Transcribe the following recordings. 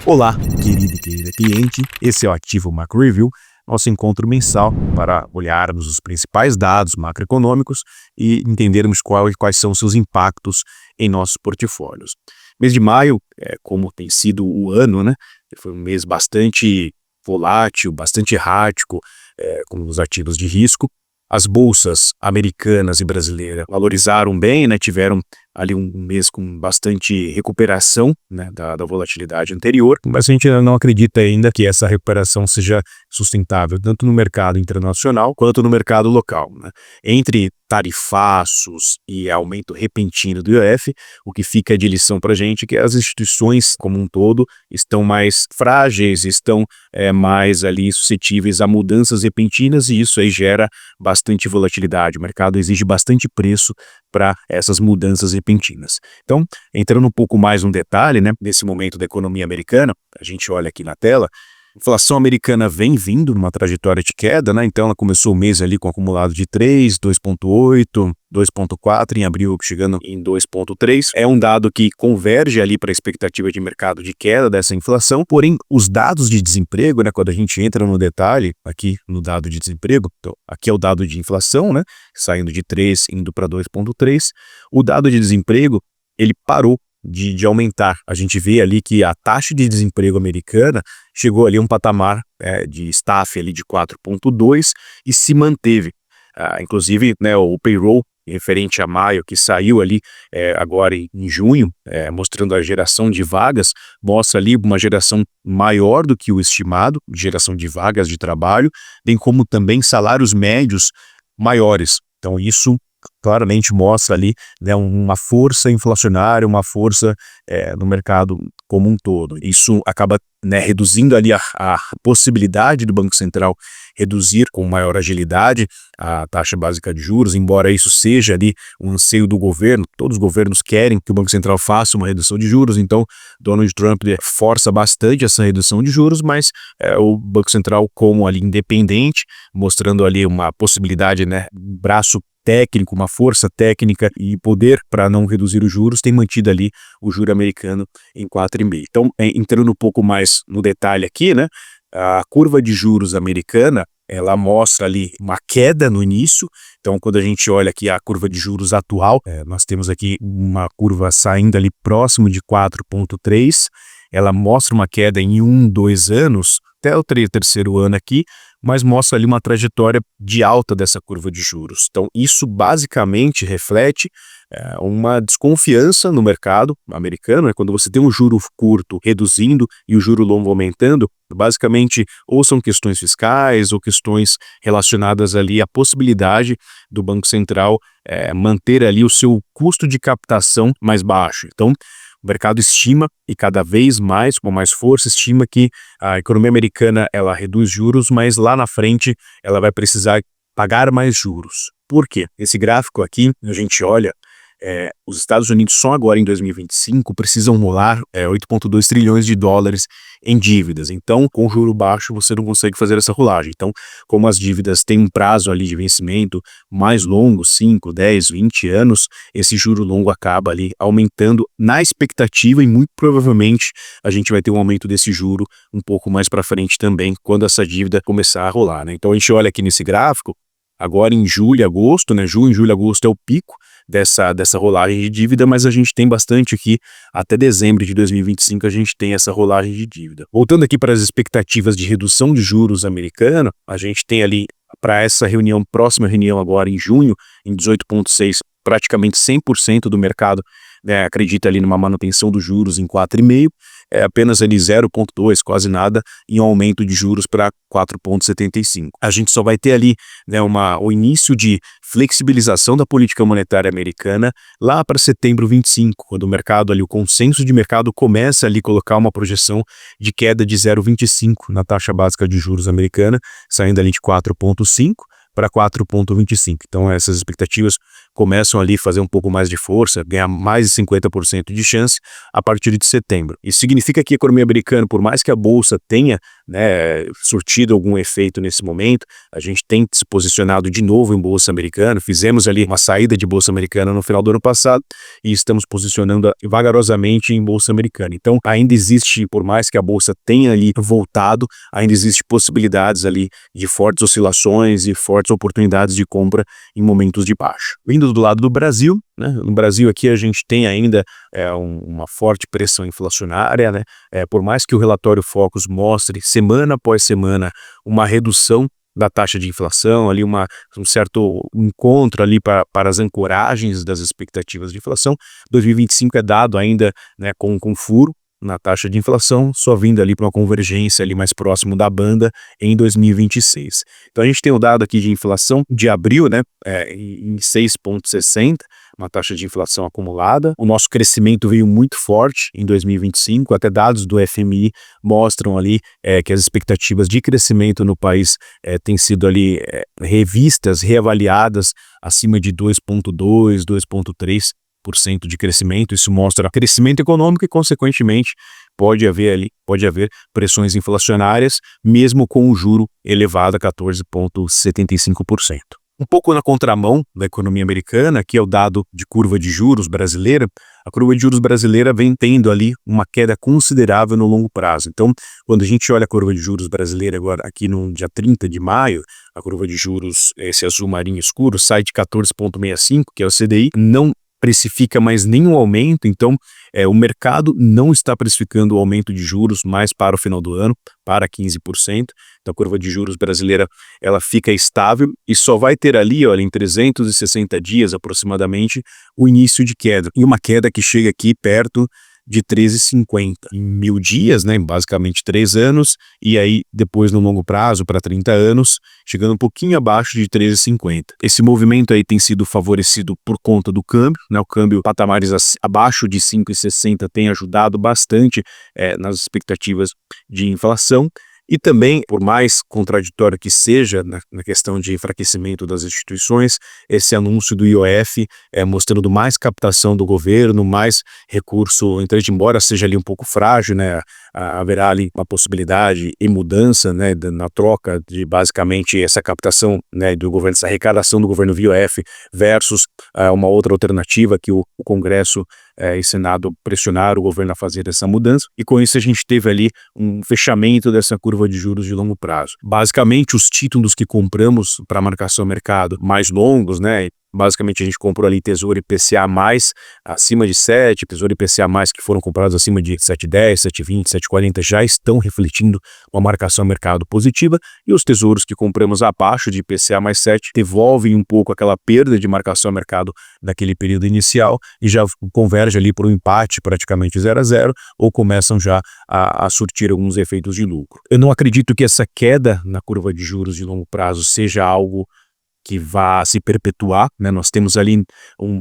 Olá, querido e querida cliente, esse é o Ativo Macro Review, nosso encontro mensal para olharmos os principais dados macroeconômicos e entendermos quais são seus impactos em nossos portfólios. Mês de maio, como tem sido o ano, né, foi um mês bastante volátil, bastante errático, com os ativos de risco. As bolsas americanas e brasileiras valorizaram bem, né, tiveram ali um mês com bastante recuperação, né, da volatilidade anterior, mas a gente ainda não acredita ainda que essa recuperação seja sustentável, tanto no mercado internacional quanto no mercado local, né? Entre tarifaços e aumento repentino do IOF, o que fica de lição para a gente é que as instituições como um todo estão mais frágeis, estão mais ali suscetíveis a mudanças repentinas e isso aí gera bastante volatilidade. O mercado exige bastante preço para essas mudanças repentinas. Então, entrando um pouco mais no detalhe, né, nesse momento da economia americana, a gente olha aqui na tela, a inflação americana vem vindo numa trajetória de queda, né? Então ela começou o mês ali com um acumulado de 3, 2,8, 2,4, em abril chegando em 2,3. É um dado que converge ali para a expectativa de mercado de queda dessa inflação, porém os dados de desemprego, né, quando a gente entra no detalhe, aqui no dado de desemprego, então, aqui é o dado de inflação, né, saindo de 3, indo para 2,3, o dado de desemprego, ele parou de aumentar. A gente vê ali que a taxa de desemprego americana chegou ali a um patamar de staff ali de 4,2 e se manteve. Inclusive, né, o payroll referente a maio, que saiu ali agora em junho, mostrando a geração de vagas, mostra ali uma geração maior do que o estimado, geração de vagas de trabalho, bem como também salários médios maiores. Então isso claramente mostra ali, né, uma força inflacionária, uma força no mercado como um todo. Isso acaba, né, reduzindo ali a possibilidade do Banco Central reduzir com maior agilidade a taxa básica de juros, embora isso seja ali um anseio do governo. Todos os governos querem que o Banco Central faça uma redução de juros, então Donald Trump força bastante essa redução de juros, mas o Banco Central como ali independente, mostrando ali uma possibilidade, né, braço técnico, uma força técnica e poder para não reduzir os juros, tem mantido ali o juro americano em 4,5. Então, entrando um pouco mais no detalhe aqui, né, a curva de juros americana, ela mostra ali uma queda no início. Então, quando a gente olha aqui a curva de juros atual, nós temos aqui uma curva saindo ali próximo de 4,3. Ela mostra uma queda em 1, 2 anos, até o terceiro ano aqui, mas mostra ali uma trajetória de alta dessa curva de juros. Então, isso basicamente reflete uma desconfiança no mercado americano, quando você tem um juro curto reduzindo e o juro longo aumentando, basicamente ou são questões fiscais ou questões relacionadas ali à possibilidade do Banco Central manter ali o seu custo de captação mais baixo. Então, o mercado estima, e cada vez mais, com mais força, estima que a economia americana ela reduz juros, mas lá na frente ela vai precisar pagar mais juros. Por quê? Esse gráfico aqui, a gente olha, os Estados Unidos só agora em 2025 precisam rolar 8,2 trilhões de dólares em dívidas. Então, com juro baixo, você não consegue fazer essa rolagem. Então, como as dívidas têm um prazo ali de vencimento mais longo, 5, 10, 20 anos, esse juro longo acaba ali aumentando na expectativa e muito provavelmente a gente vai ter um aumento desse juro um pouco mais para frente também, quando essa dívida começar a rolar, né? Então, a gente olha aqui nesse gráfico, agora em julho e agosto, né? Junho, julho e agosto é o pico dessa rolagem de dívida, mas a gente tem bastante aqui, até dezembro de 2025 a gente tem essa rolagem de dívida. Voltando aqui para as expectativas de redução de juros americana, a gente tem ali para essa reunião, próxima reunião agora em junho, em 18,6, praticamente 100% do mercado acredita ali numa manutenção dos juros em 4,5, apenas ali 0,2, quase nada, em um aumento de juros para 4,75. A gente só vai ter ali, né, o início de flexibilização da política monetária americana lá para setembro 25, quando o mercado ali, o consenso de mercado começa ali a colocar uma projeção de queda de 0,25 na taxa básica de juros americana, saindo ali de 4,5 para 4,25. Então essas expectativas começam ali a fazer um pouco mais de força, ganhar mais de 50% de chance a partir de setembro. Isso significa que a economia americana, por mais que a bolsa tenha, né, surtido algum efeito nesse momento, a gente tem se posicionado de novo em bolsa americana, fizemos ali uma saída de bolsa americana no final do ano passado e estamos posicionando vagarosamente em bolsa americana. Então ainda existe, por mais que a bolsa tenha ali voltado, ainda existe possibilidades ali de fortes oscilações e fortes oportunidades de compra em momentos de baixa. Vindo do lado do Brasil, né, no Brasil aqui a gente tem ainda uma forte pressão inflacionária, né, por mais que o relatório Focus mostre semana após semana uma redução da taxa de inflação, ali um certo encontro ali para as ancoragens das expectativas de inflação, 2025 é dado ainda, né, com furo na taxa de inflação, só vindo ali para uma convergência ali mais próximo da banda em 2026. Então a gente tem o dado aqui de inflação de abril, né, em 6,60, uma taxa de inflação acumulada. O nosso crescimento veio muito forte em 2025, até dados do FMI mostram ali que as expectativas de crescimento no país têm sido ali revistas, reavaliadas acima de 2,2, 2,3% de crescimento. Isso mostra crescimento econômico e, consequentemente, pode haver pressões inflacionárias, mesmo com o juro elevado a 14,75%. Um pouco na contramão da economia americana, que é o dado de curva de juros brasileira, a curva de juros brasileira vem tendo ali uma queda considerável no longo prazo. Então, quando a gente olha a curva de juros brasileira agora aqui no dia 30 de maio, a curva de juros, esse azul marinho escuro, sai de 14,65, que é o CDI, não precifica mais nenhum aumento, então o mercado não está precificando o aumento de juros mais para o final do ano, para 15%. Então a curva de juros brasileira ela fica estável e só vai ter ali, olha, em 360 dias aproximadamente, o início de queda. E uma queda que chega aqui perto de 13,50 em 1.000 dias, né, basicamente 3 anos, e aí depois no longo prazo para 30 anos, chegando um pouquinho abaixo de 13,50. Esse movimento aí tem sido favorecido por conta do câmbio, né, o câmbio patamares abaixo de 5,60 tem ajudado bastante nas expectativas de inflação. E também, por mais contraditório que seja na questão de enfraquecimento das instituições, esse anúncio do IOF mostrando mais captação do governo, mais recurso, então, embora seja ali um pouco frágil, né, haverá ali uma possibilidade e mudança, né, na troca de basicamente essa captação, né, do governo, essa arrecadação do governo via IOF versus uma outra alternativa que o Congresso e Senado pressionaram o governo a fazer essa mudança, e com isso a gente teve ali um fechamento dessa curva de juros de longo prazo. Basicamente, os títulos que compramos para marcação ao mercado mais longos, né, basicamente a gente comprou ali Tesouro IPCA+, acima de 7, Tesouro IPCA+, que foram comprados acima de 7,10, 7,20, 7,40, já estão refletindo uma marcação ao mercado positiva, e os tesouros que compramos abaixo de IPCA mais 7 devolvem um pouco aquela perda de marcação ao mercado daquele período inicial e já converge ali para um empate praticamente 0 a 0, ou começam já a surtir alguns efeitos de lucro. Eu não acredito que essa queda na curva de juros de longo prazo seja algo que vá se perpetuar, né? Nós temos ali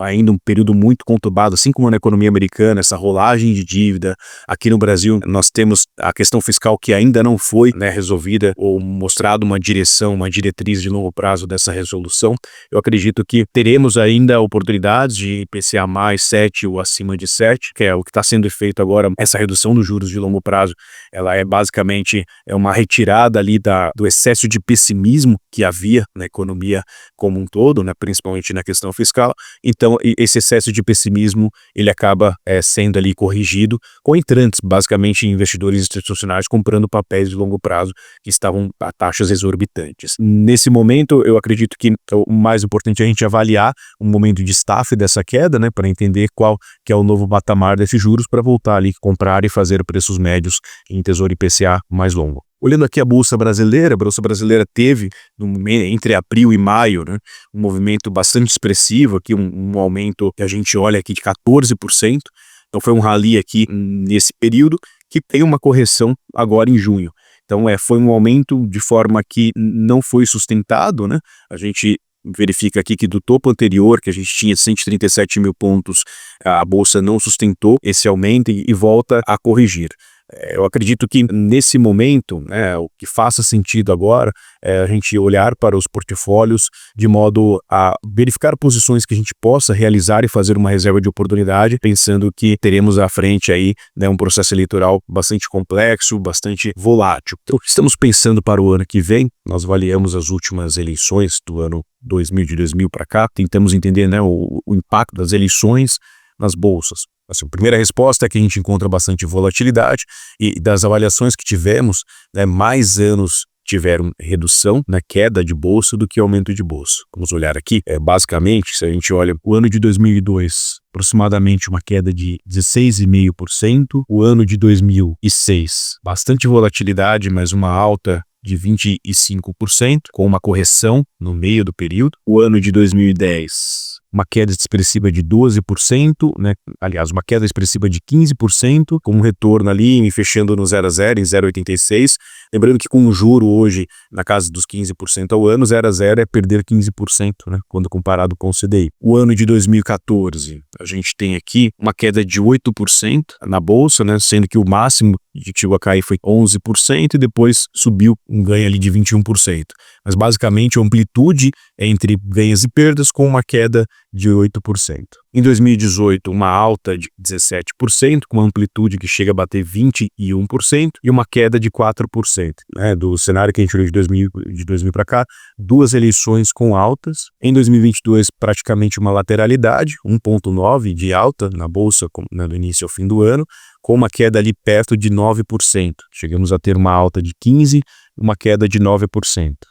ainda um período muito conturbado, assim como na economia americana, essa rolagem de dívida. Aqui no Brasil nós temos a questão fiscal que ainda não foi, né, resolvida ou mostrado uma direção, uma diretriz de longo prazo dessa resolução. Eu acredito que teremos ainda oportunidades de IPCA mais 7 ou acima de 7, que é o que está sendo feito agora. Essa redução dos juros de longo prazo, ela é basicamente uma retirada ali do excesso de pessimismo que havia na economia como um todo, né, principalmente na questão fiscal. Então esse excesso de pessimismo ele acaba sendo ali corrigido com entrantes, basicamente investidores institucionais comprando papéis de longo prazo que estavam a taxas exorbitantes. Nesse momento eu acredito que o mais importante é a gente avaliar o momento de staff dessa queda, né, para entender qual que é o novo patamar desses juros para voltar ali comprar e fazer preços médios em Tesouro IPCA mais longo. Olhando aqui a Bolsa Brasileira teve, entre abril e maio, né, um movimento bastante expressivo, aqui um aumento que a gente olha aqui de 14%, então foi um rally aqui nesse período, que tem uma correção agora em junho. Então foi um aumento de forma que não foi sustentado, né? A gente verifica aqui que do topo anterior, que a gente tinha 137 mil pontos, a Bolsa não sustentou esse aumento e volta a corrigir. Eu acredito que nesse momento, né, o que faça sentido agora é a gente olhar para os portfólios de modo a verificar posições que a gente possa realizar e fazer uma reserva de oportunidade, pensando que teremos à frente aí, né, um processo eleitoral bastante complexo, bastante volátil. Então, o que estamos pensando para o ano que vem? Nós avaliamos as últimas eleições do ano 2000, de 2000 para cá, tentamos entender, né, o impacto das eleições nas bolsas. Assim, a primeira resposta é que a gente encontra bastante volatilidade e das avaliações que tivemos, né, mais anos tiveram redução na queda de bolsa do que aumento de bolsa. Vamos olhar aqui, basicamente, se a gente olha o ano de 2002, aproximadamente uma queda de 16,5%, o ano de 2006, bastante volatilidade, mas uma alta de 25%, com uma correção no meio do período. O ano de 2010, uma queda expressiva de 12%, né? Aliás, uma queda expressiva de 15%, com um retorno ali fechando no 0 a 0, em 0,86. Lembrando que com o juro hoje na casa dos 15% ao ano, 0 a 0 é perder 15%, né? Quando comparado com o CDI. O ano de 2014, a gente tem aqui uma queda de 8% na bolsa, né? Sendo que o máximo que chegou a cair foi 11% e depois subiu um ganho ali de 21%. Mas basicamente a amplitude é entre ganhos e perdas com uma queda de 8%. Em 2018, uma alta de 17%, com uma amplitude que chega a bater 21% e uma queda de 4%. Né? Do cenário que a gente olhou de 2000 para cá, duas eleições com altas. Em 2022, praticamente uma lateralidade, 1,9% de alta na bolsa, né, do início ao fim do ano, com uma queda ali perto de 9%. Chegamos a ter uma alta de 15%, uma queda de 9%.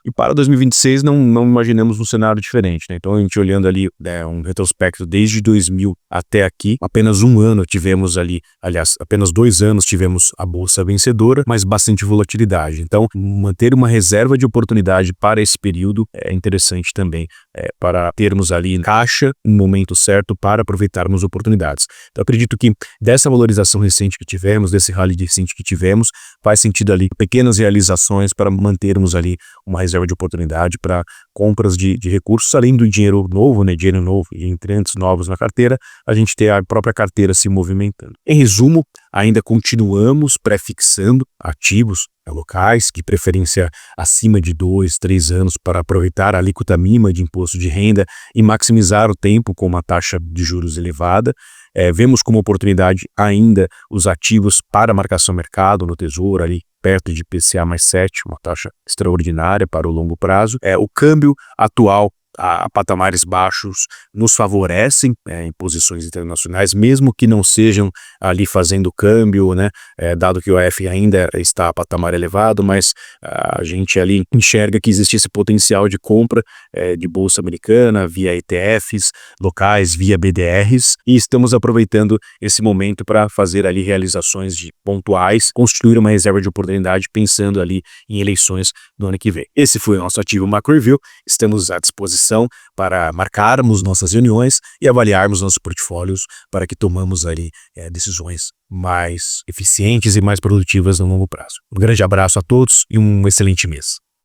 E para 2026 não imaginamos um cenário diferente, né? Então a gente olhando ali, né, um retrospecto desde 2000 até aqui, apenas um ano tivemos ali, aliás, apenas 2 anos tivemos a bolsa vencedora, mas bastante volatilidade. Então manter uma reserva de oportunidade para esse período é interessante também, para termos ali em caixa um momento certo para aproveitarmos oportunidades. Então acredito que dessa valorização recente que tivemos, desse rally recente que tivemos, faz sentido ali pequenas realizações para mantermos ali uma reserva de oportunidade para compras de recursos, além do dinheiro novo, né, dinheiro novo e entrantes novos na carteira, a gente ter a própria carteira se movimentando. Em resumo, ainda continuamos pré-fixando ativos locais, de preferência acima de 2, 3 anos, para aproveitar a alíquota mínima de imposto de renda e maximizar o tempo com uma taxa de juros elevada. Vemos como oportunidade ainda os ativos para marcação mercado no Tesouro, ali perto de IPCA mais 7, uma taxa extraordinária para o longo prazo. O câmbio atual a patamares baixos nos favorecem em posições internacionais, mesmo que não sejam ali fazendo câmbio, né, dado que o AF ainda está a patamar elevado, mas a gente ali enxerga que existe esse potencial de compra de bolsa americana via ETFs locais, via BDRs, e estamos aproveitando esse momento para fazer ali realizações pontuais, constituir uma reserva de oportunidade pensando ali em eleições do ano que vem. Esse foi o nosso ativo Macro Review, estamos à disposição para marcarmos nossas reuniões e avaliarmos nossos portfólios para que tomamos ali decisões mais eficientes e mais produtivas no longo prazo. Um grande abraço a todos e um excelente mês.